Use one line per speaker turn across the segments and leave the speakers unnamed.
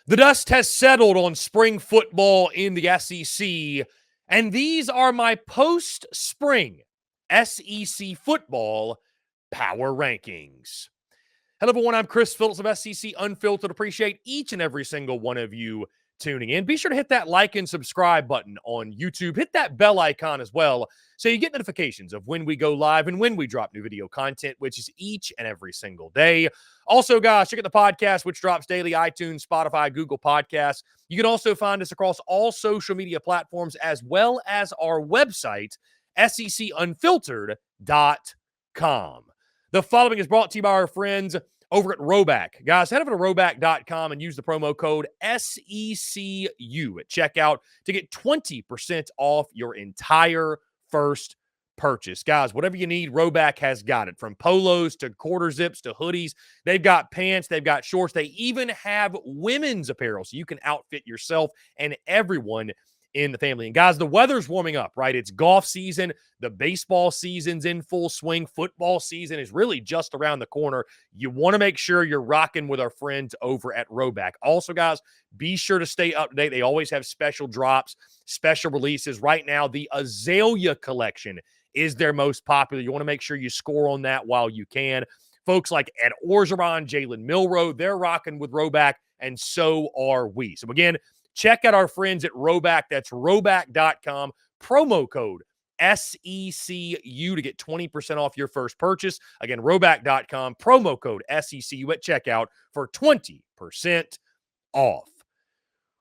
The dust has settled on spring football in the SEC, and these are my post-spring SEC football power rankings. Hello, everyone. I'm Chris Phillips of SEC Unfiltered. Appreciate each and every single one of you tuning in. Be sure to hit that like and subscribe button on YouTube. Hit that bell icon as well so you get notifications of when we go live and when we drop new video content, which is each and every single day. Also, guys, check out the podcast, which drops daily: iTunes, Spotify, Google Podcasts. You can also find us across all social media platforms as well as our website, SECUnfiltered.com. The following is brought to you by our friends over at RHOBACK. Guys, head over to RHOBACK.com and use the promo code SECU at checkout to get 20% off your entire first purchase. Guys, whatever you need, RHOBACK has got it. From polos to quarter zips to hoodies. They've got pants. They've got shorts. They even have women's apparel, so you can outfit yourself and everyone in the family. And guys, the weather's warming up, right? It's golf season. The baseball season's in full swing. Football season is really just around the corner. You want to make sure you're rocking with our friends over at RHOBACK. Also, guys, be sure to stay up to date. They always have special drops, special releases. Right now, the Azalea collection is their most popular. You want to make sure you score on that while you can. Folks like Ed Orgeron, Jalen Milroe, they're rocking with RHOBACK, and so are we. So again, check out our friends at RHOBACK. That's RHOBACK.com. Promo code SECU to get 20% off your first purchase. Again, RHOBACK.com. Promo code SECU at checkout for 20% off.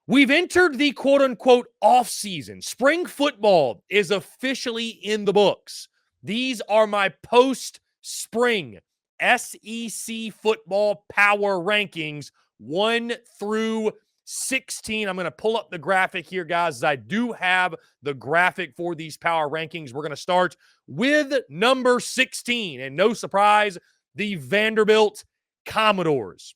We've entered the quote-unquote off-season. Spring football is officially in the books. These are my post-spring SEC football power rankings 1 through 16. I'm going to pull up the graphic here, guys, as I do have the graphic for these power rankings. We're going to start with number 16. And no surprise, the Vanderbilt Commodores.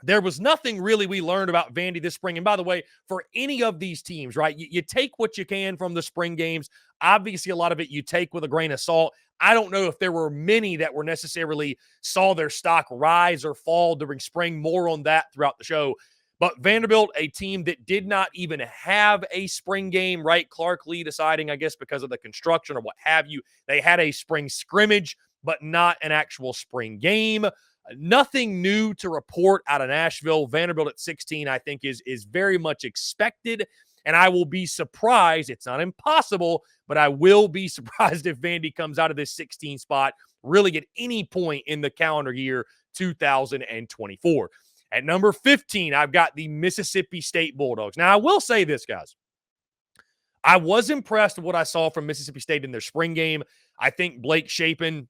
There was nothing really we learned about Vandy this spring. And by the way, for any of these teams, right, you take what you can from the spring games. Obviously, a lot of it you take with a grain of salt. I don't know if there were many that were necessarily saw their stock rise or fall during spring. More on that throughout the show. But Vanderbilt, a team that did not even have a spring game, right? Clark Lee deciding, I guess, because of the construction or what have you, they had a spring scrimmage, but not an actual spring game. Nothing new to report out of Nashville. Vanderbilt at 16, I think, is very much expected. And I will be surprised. It's not impossible, but I will be surprised if Vandy comes out of this 16 spot really at any point in the calendar year 2024. At number 15, I've got the Mississippi State Bulldogs. Now, I will say this, guys. I was impressed with what I saw from Mississippi State in their spring game. I think Blake Shapen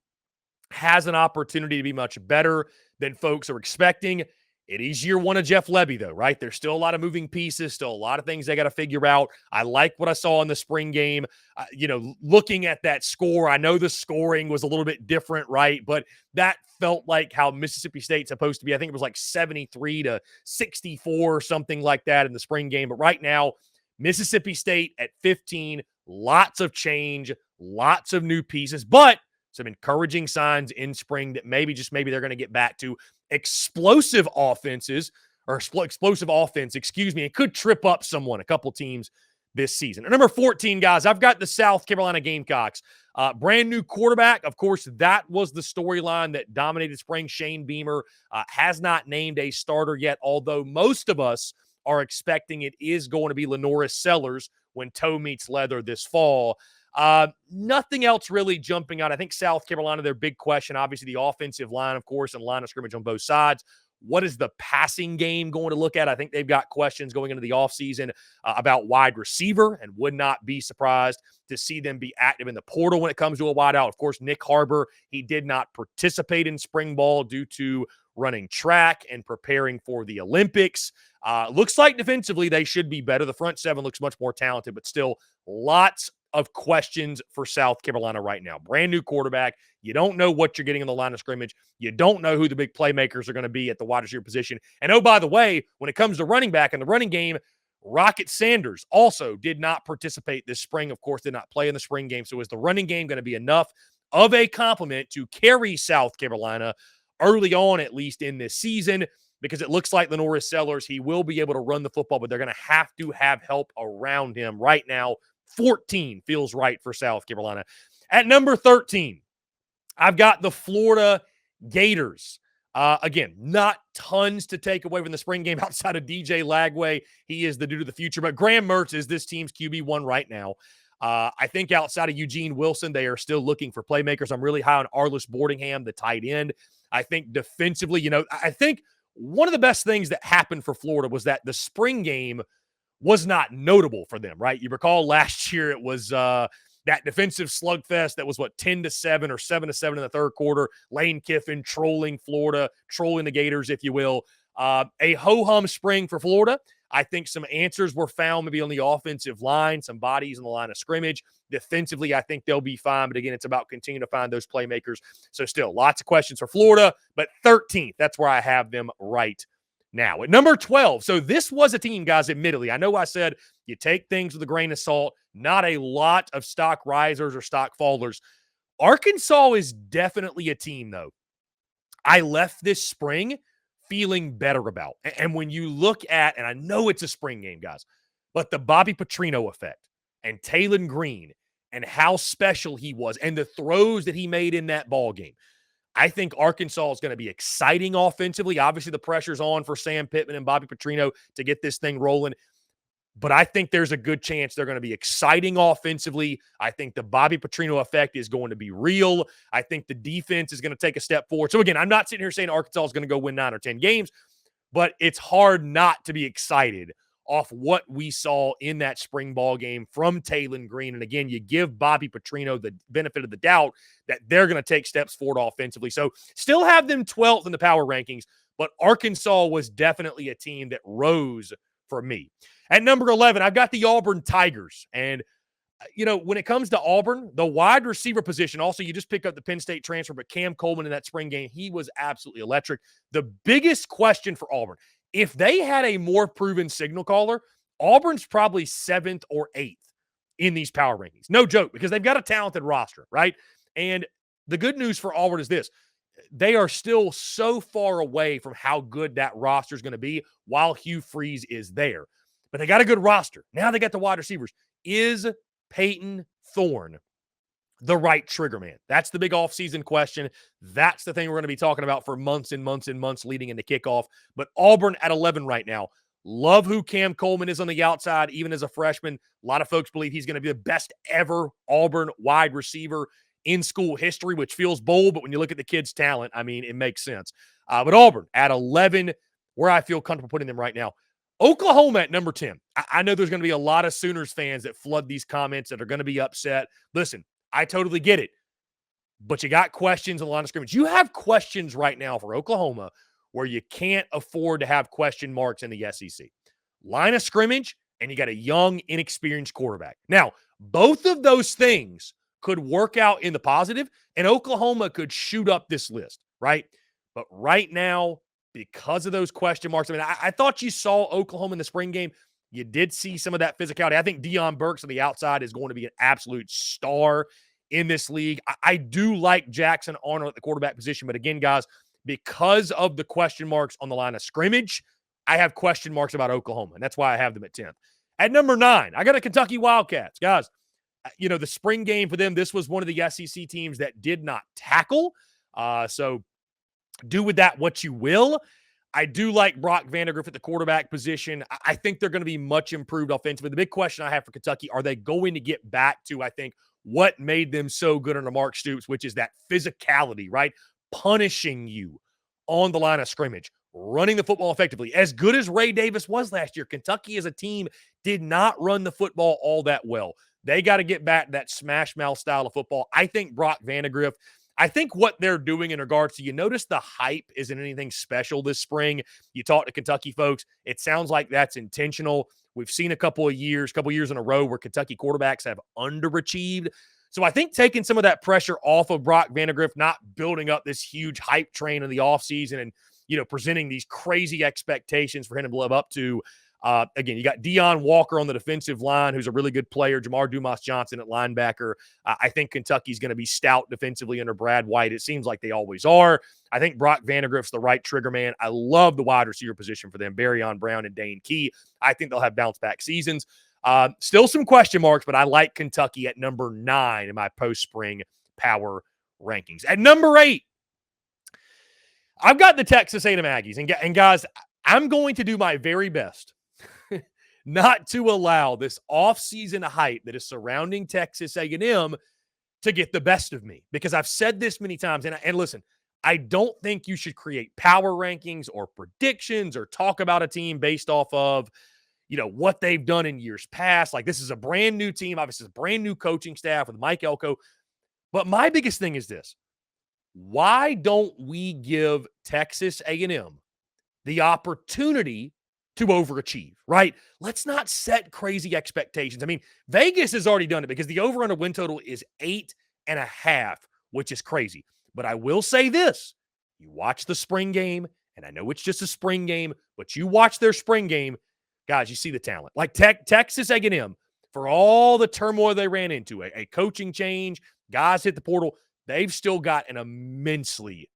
has an opportunity to be much better than folks are expecting. It is year one of Jeff Lebby, though, right? There's still a lot of moving pieces, still a lot of things they got to figure out. I like what I saw in the spring game. Looking at that score, I know the scoring was a little bit different, right? But that felt like how Mississippi State's supposed to be. I think it was like 73-64 or something like that in the spring game. But right now, Mississippi State at 15, lots of change, lots of new pieces, but some encouraging signs in spring that maybe they're going to get back to explosive offense, it could trip up a couple teams this season. At number 14, guys, I've got the South Carolina Gamecocks. Brand new quarterback. Of course, that was the storyline that dominated spring. Shane Beamer has not named a starter yet, although most of us are expecting it is going to be Lenoris Sellers when toe meets leather this fall. Nothing else really jumping out. I think South Carolina, their big question, obviously the offensive line, of course, and line of scrimmage on both sides. What is the passing game going to look at? I think they've got questions going into the offseason about wide receiver, and would not be surprised to see them be active in the portal when it comes to a wideout. Of course, Nick Harbor, he did not participate in spring ball due to running track and preparing for the Olympics. Looks like defensively they should be better. The front seven looks much more talented, but still lots of questions for South Carolina right now. Brand new quarterback. You don't know what you're getting on the line of scrimmage. You don't know who the big playmakers are going to be at the wide receiver position. And oh, by the way, when it comes to running back in the running game, Rocket Sanders also did not participate this spring. Of course, did not play in the spring game. So is the running game going to be enough of a complement to carry South Carolina early on, at least in this season? because it looks like Lenoris Sellers, he will be able to run the football, but they're going to have help around him. Right now, 14 feels right for South Carolina. At number 13, I've got the Florida Gators. Again, not tons to take away from the spring game outside of DJ Lagway. He is the dude of the future, but Graham Mertz is this team's QB1 right now. I think outside of Eugene Wilson, they are still looking for playmakers. I'm really high on Arliss Boardingham, the tight end. I think defensively, I think one of the best things that happened for Florida was that the spring game was not notable for them, right? You recall last year it was that defensive slugfest that was 10-7 or 7-7 in the third quarter. Lane Kiffin trolling Florida, trolling the Gators, if you will. A ho-hum spring for Florida. I think some answers were found maybe on the offensive line, some bodies in the line of scrimmage. Defensively, I think they'll be fine. But again, it's about continuing to find those playmakers. So still lots of questions for Florida, but 13th, that's where I have them right now. At number 12, so this was a team, guys, admittedly. I know I said you take things with a grain of salt, not a lot of stock risers or stock fallers. Arkansas is definitely a team, though, I left this spring feeling better about. And when you look at, and I know it's a spring game, guys, but the Bobby Petrino effect and Taylon Green and how special he was and the throws that he made in that ball game, I think Arkansas is going to be exciting offensively. Obviously, the pressure's on for Sam Pittman and Bobby Petrino to get this thing rolling. But I think there's a good chance they're going to be exciting offensively. I think the Bobby Petrino effect is going to be real. I think the defense is going to take a step forward. So, again, I'm not sitting here saying Arkansas is going to go win 9 or 10 games, but it's hard not to be excited off what we saw in that spring ball game from Taylon Green. And, again, you give Bobby Petrino the benefit of the doubt that they're going to take steps forward offensively. So, still have them 12th in the power rankings, but Arkansas was definitely a team that rose for me. At number 11, I've got the Auburn Tigers. And, when it comes to Auburn, the wide receiver position, also you just pick up the Penn State transfer, but Cam Coleman in that spring game, he was absolutely electric. The biggest question for Auburn, if they had a more proven signal caller, Auburn's probably 7th or 8th in these power rankings. No joke, because they've got a talented roster, right? And the good news for Auburn is this. They are still so far away from how good that roster is going to be while Hugh Freeze is there. But they got a good roster. Now they got the wide receivers. Is Peyton Thorne the right trigger man? That's the big offseason question. That's the thing we're going to be talking about for months and months and months leading into kickoff. But Auburn at 11 right now. Love who Cam Coleman is on the outside, even as a freshman. A lot of folks believe he's going to be the best ever Auburn wide receiver in school history, which feels bold, but when you look at the kid's talent, I mean, it makes sense. But Auburn at 11, where I feel comfortable putting them right now. Oklahoma at number 10. I know there's going to be a lot of Sooners fans that flood these comments that are going to be upset. Listen, I totally get it. But you got questions on the line of scrimmage. You have questions right now for Oklahoma where you can't afford to have question marks in the SEC. Line of scrimmage, and you got a young, inexperienced quarterback. Now, both of those things could work out in the positive, and Oklahoma could shoot up this list, right? But right now, because of those question marks, I mean, I thought you saw Oklahoma in the spring game. You did see some of that physicality. I think Deion Burks on the outside is going to be an absolute star in this league. I do like Jackson Arnold at the quarterback position, but again, guys, because of the question marks on the line of scrimmage, I have question marks about Oklahoma, and that's why I have them at 10th. At number 9, I got a Kentucky Wildcats. Guys, the spring game for them, this was one of the SEC teams that did not tackle. So do with that what you will. I do like Brock Vandagriff at the quarterback position. I think they're going to be much improved offensively. The big question I have for Kentucky, are they going to get back to, I think, what made them so good under Mark Stoops, which is that physicality, right? Punishing you on the line of scrimmage, running the football effectively. As good as Ray Davis was last year, Kentucky as a team did not run the football all that well. They got to get back to that smash mouth style of football. I think Brock Vandagriff, I think what they're doing in regards to, you notice the hype isn't anything special this spring. You talk to Kentucky folks, it sounds like that's intentional. We've seen a couple years in a row where Kentucky quarterbacks have underachieved. So I think taking some of that pressure off of Brock Vandagriff, not building up this huge hype train in the offseason and, presenting these crazy expectations for him to live up to, Again, you got Deion Walker on the defensive line, who's a really good player. Jamar Dumas Johnson at linebacker. I think Kentucky's going to be stout defensively under Brad White. It seems like they always are. I think Brock Vandegrift's the right trigger man. I love the wide receiver position for them, Barryon Brown and Dane Key. I think they'll have bounce-back seasons. Still some question marks, but I like Kentucky at number 9 in my post-spring power rankings. At number 8, I've got the Texas A&M Aggies. And guys, I'm going to do my very best not to allow this offseason hype that is surrounding Texas A&M to get the best of me, because I've said this many times. And listen, I don't think you should create power rankings or predictions or talk about a team based off of, what they've done in years past. Like, this is a brand new team. Obviously, it's a brand new coaching staff with Mike Elko. But my biggest thing is this. Why don't we give Texas A&M the opportunity to overachieve, right? Let's not set crazy expectations. I mean, Vegas has already done it because the over-under win total is 8.5, which is crazy. But I will say this. You watch the spring game, and I know it's just a spring game, but you watch their spring game, guys, you see the talent. Like Texas A&M, for all the turmoil they ran into, a coaching change, guys hit the portal, they've still got an immensely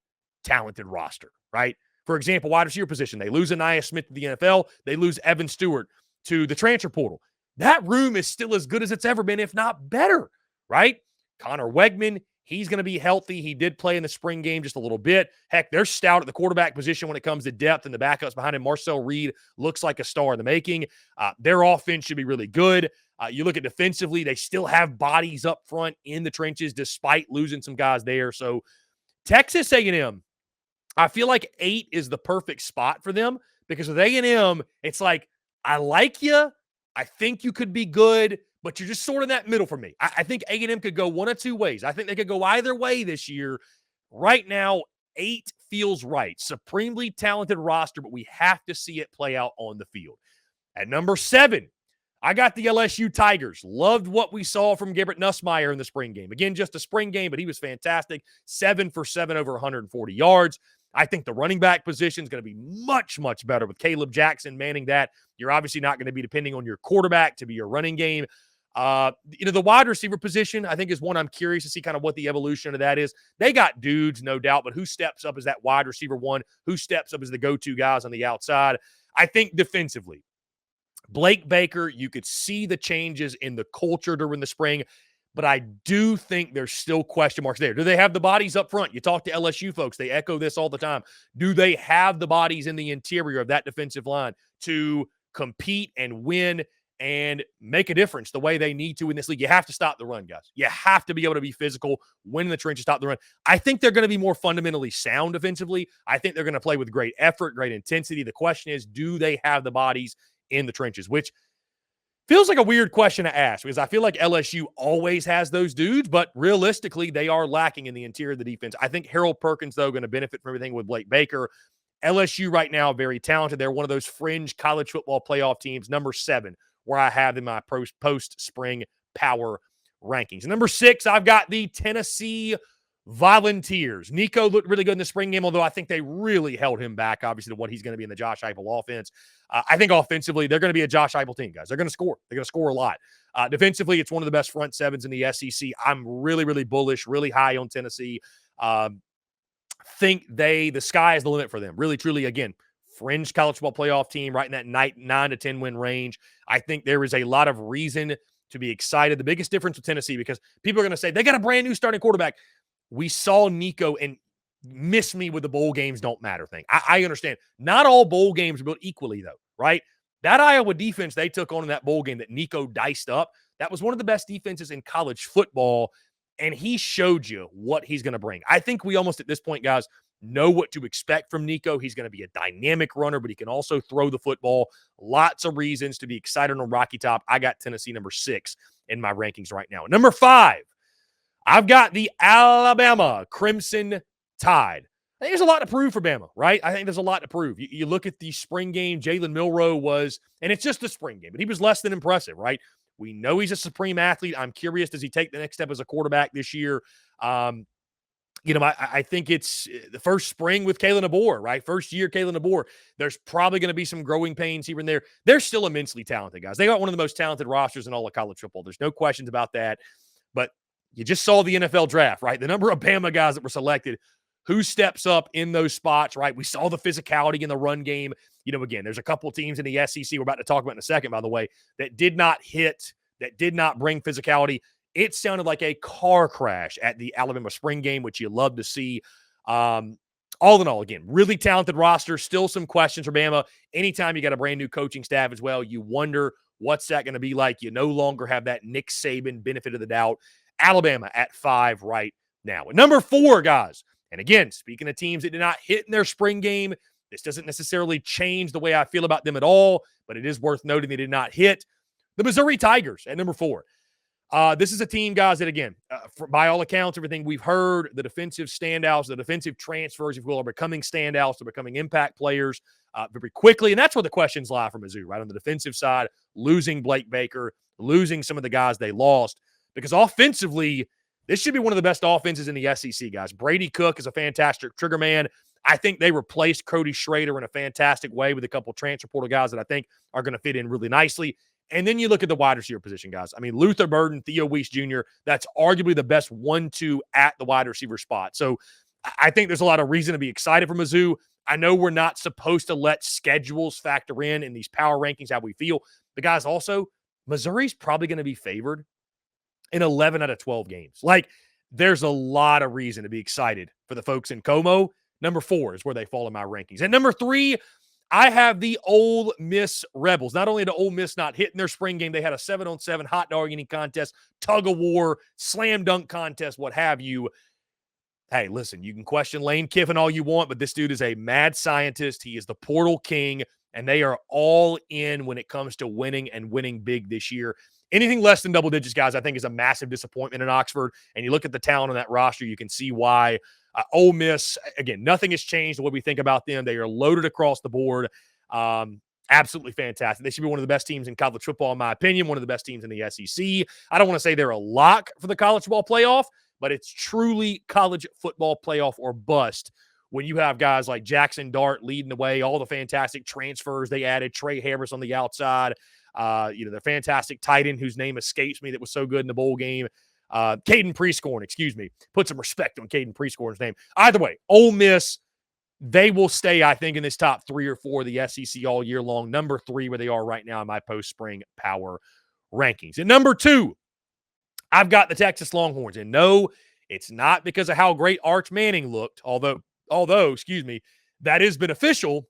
talented roster, right? For example, wide receiver position, they lose Aniyah Smith to the NFL. They lose Evan Stewart to the transfer portal. That room is still as good as it's ever been, if not better, right? Connor Wegman, he's going to be healthy. He did play in the spring game just a little bit. Heck, they're stout at the quarterback position when it comes to depth, and the backups behind him. Marcel Reed looks like a star in the making. Their offense should be really good. You look at defensively, they still have bodies up front in the trenches despite losing some guys there. So Texas A&M, I feel like 8 is the perfect spot for them, because with A&M, it's like, I like you. I think you could be good, but you're just sort of in that middle for me. I think A&M could go one of two ways. I think they could go either way this year. Right now, 8 feels right. Supremely talented roster, but we have to see it play out on the field. At number 7, I got the LSU Tigers. Loved what we saw from Garrett Nussmeier in the spring game. Again, just a spring game, but he was fantastic. 7 for 7 over 140 yards. I think the running back position is going to be much, much better with Caleb Jackson manning that. You're obviously not going to be depending on your quarterback to be your running game. The wide receiver position, I think, is one I'm curious to see kind of what the evolution of that is. They got dudes, no doubt, but who steps up as that wide receiver one? Who steps up as the go-to guys on the outside? I think defensively, Blake Baker, you could see the changes in the culture during the spring, but I do think there's still question marks there. Do they have the bodies up front? You talk to LSU folks, they echo this all the time. Do they have the bodies in the interior of that defensive line to compete and win and make a difference the way they need to in this league? You have to stop the run, guys. You have to be able to be physical, win in the trenches, stop the run. I think they're going to be more fundamentally sound defensively. I think they're going to play with great effort, great intensity. The question is, do they have the bodies in the trenches? Which feels like a weird question to ask, because I feel like LSU always has those dudes, but realistically, they are lacking in the interior of the defense. I think Harold Perkins, though, going to benefit from everything with Blake Baker. LSU right now, very talented. They're one of those fringe college football playoff teams, number 7, where I have in my post-spring power rankings. Number 6, I've got the Tennessee Volunteers. Nico looked really good in the spring game, although I think they really held him back, obviously, to what he's going to be in the Josh Heupel offense. I think offensively, they're going to be a Josh Heupel team, guys. They're going to score. They're going to score a lot. Defensively, it's one of the best front sevens in the SEC. I'm really, really bullish, really high on Tennessee. Think the sky is the limit for them. Really, truly, again, fringe college football playoff team right in that 9 to 10 win range. I think there is a lot of reason to be excited. The biggest difference with Tennessee, because people are going to say they got a brand new starting quarterback. We saw Nico, and miss me with the bowl games don't matter thing. I understand. Not all bowl games are built equally, though, right? That Iowa defense they took on in that bowl game that Nico diced up, that was one of the best defenses in college football, and he showed you what he's going to bring. I think we almost at this point, guys, know what to expect from Nico. He's going to be a dynamic runner, but he can also throw the football. Lots of reasons to be excited on Rocky Top. I got Tennessee number 6 in my rankings right now. Number 5, I've got the Alabama Crimson Tide. I think there's a lot to prove for Bama, right? I think there's a lot to prove. You look at the spring game, Jalen Milroe was, and it's just a spring game, but he was less than impressive, right? We know he's a supreme athlete. I'm curious, does he take the next step as a quarterback this year? I think it's the first spring with Kalen DeBoer, right? First year, Kalen DeBoer. There's probably going to be some growing pains here and there. They're still immensely talented, guys. They got one of the most talented rosters in all of college football. There's no questions about that. But you just saw the NFL draft, right? The number of Bama guys that were selected, who steps up in those spots, right? We saw the physicality in the run game. Again, there's a couple of teams in the SEC we're about to talk about in a second, by the way, that did not hit, that did not bring physicality. It sounded like a car crash at the Alabama spring game, which you love to see. All in all, again, really talented roster. Still some questions for Bama. Anytime you got a brand new coaching staff as well, you wonder what's that going to be like. You no longer have that Nick Saban benefit of the doubt. Alabama at 5 right now. At number 4, guys, and again, speaking of teams that did not hit in their spring game, this doesn't necessarily change the way I feel about them at all, but it is worth noting they did not hit. The Missouri Tigers at number 4. This is a team, guys, that, again, by all accounts, everything we've heard, the defensive standouts, the defensive transfers, if you will, are becoming standouts. They're becoming impact players very quickly. And that's where the questions lie for Mizzou, right? On the defensive side, losing Blake Baker, losing some of the guys they lost. Because offensively, this should be one of the best offenses in the SEC, guys. Brady Cook is a fantastic trigger man. I think they replaced Cody Schrader in a fantastic way with a couple transfer portal guys that I think are going to fit in really nicely. And then you look at the wide receiver position, guys. I mean, Luther Burden, Theo Weiss Jr., that's arguably the best 1-2 at the wide receiver spot. So I think there's a lot of reason to be excited for Mizzou. I know we're not supposed to let schedules factor in these power rankings, how we feel. But, guys, also, Missouri's probably going to be favored in 11 out of 12 games. Like, there's a lot of reason to be excited for the folks in Como. Number 4 is where they fall in my rankings. And number 3, I have the Ole Miss Rebels. Not only did Ole Miss not hit in their spring game, they had a 7-on-7 hot dog eating contest, tug of war, slam dunk contest, what have you. Hey, listen, you can question Lane Kiffin all you want, but this dude is a mad scientist. He is the portal king, and they are all in when it comes to winning and winning big this year. Anything less than double digits, guys, I think is a massive disappointment in Oxford. And you look at the talent on that roster, you can see why. Ole Miss, again, nothing has changed the way we think about them. They are loaded across the board. Absolutely fantastic. They should be one of the best teams in college football, in my opinion, one of the best teams in the SEC. I don't want to say they're a lock for the college football playoff, but it's truly college football playoff or bust when you have guys like Jackson Dart leading the way, all the fantastic transfers they added, Trey Harris on the outside, the fantastic tight end whose name escapes me that was so good in the bowl game. Caden Prescorn, excuse me. Put some respect on Caden Prescorn's name. Either way, Ole Miss, they will stay, I think, in this top 3 or 4 of the SEC all year long. Number 3, where they are right now in my post-spring power rankings. And number 2, I've got the Texas Longhorns. And no, it's not because of how great Arch Manning looked, although, that is beneficial.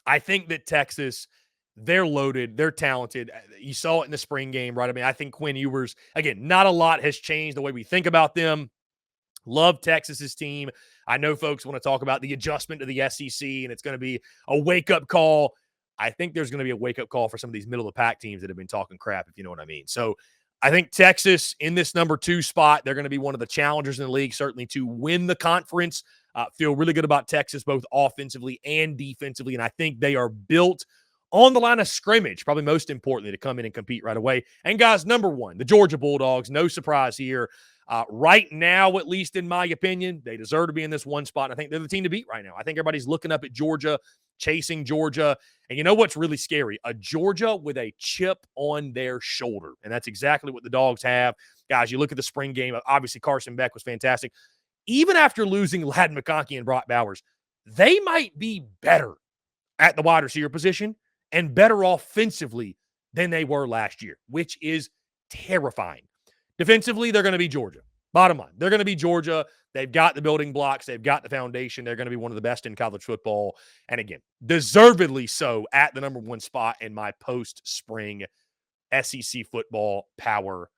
I think that Texas, they're loaded. They're talented. You saw it in the spring game, right? I mean, I think Quinn Ewers, again, not a lot has changed the way we think about them. Love Texas's team. I know folks want to talk about the adjustment to the SEC, and it's going to be a wake-up call. I think there's going to be a wake-up call for some of these middle-of-the-pack teams that have been talking crap, if you know what I mean. So I think Texas in this number 2 spot, they're going to be one of the challengers in the league, certainly to win the conference. Feel really good about Texas, both offensively and defensively, and I think they are built on the line of scrimmage, probably most importantly, to come in and compete right away. And, guys, number 1, the Georgia Bulldogs, no surprise here. Right now, at least in my opinion, they deserve to be in this 1 spot. I think they're the team to beat right now. I think everybody's looking up at Georgia, chasing Georgia. And you know what's really scary? A Georgia with a chip on their shoulder. And that's exactly what the Dogs have. Guys, you look at the spring game. Obviously, Carson Beck was fantastic. Even after losing Ladd McConkey and Brock Bowers, they might be better at the wide receiver position and better offensively than they were last year, which is terrifying. Defensively, they're going to be Georgia. Bottom line, they're going to be Georgia. They've got the building blocks. They've got the foundation. They're going to be one of the best in college football. And again, deservedly so at the number 1 spot in my post-spring SEC football power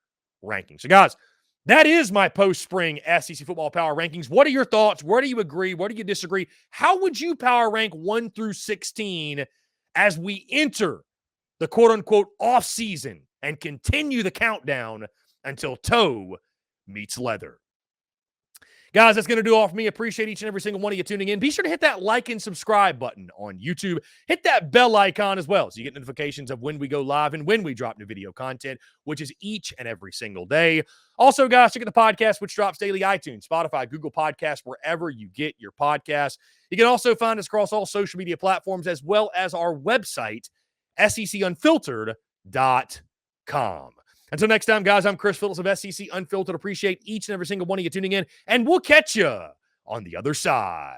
rankings. So, guys, that is my post-spring SEC football power rankings. What are your thoughts? Where do you agree? Where do you disagree? How would you power rank 1 through 16 as we enter the quote-unquote off-season and continue the countdown until toe meets leather? Guys, that's going to do all for me. Appreciate each and every single one of you tuning in. Be sure to hit that like and subscribe button on YouTube. Hit that bell icon as well so you get notifications of when we go live and when we drop new video content, which is each and every single day. Also, guys, check out the podcast, which drops daily: iTunes, Spotify, Google Podcasts, wherever you get your podcasts. You can also find us across all social media platforms as well as our website, SECUnfiltered.com. Until next time, guys, I'm Chris Phillips of SEC Unfiltered. Appreciate each and every single one of you tuning in, and we'll catch you on the other side.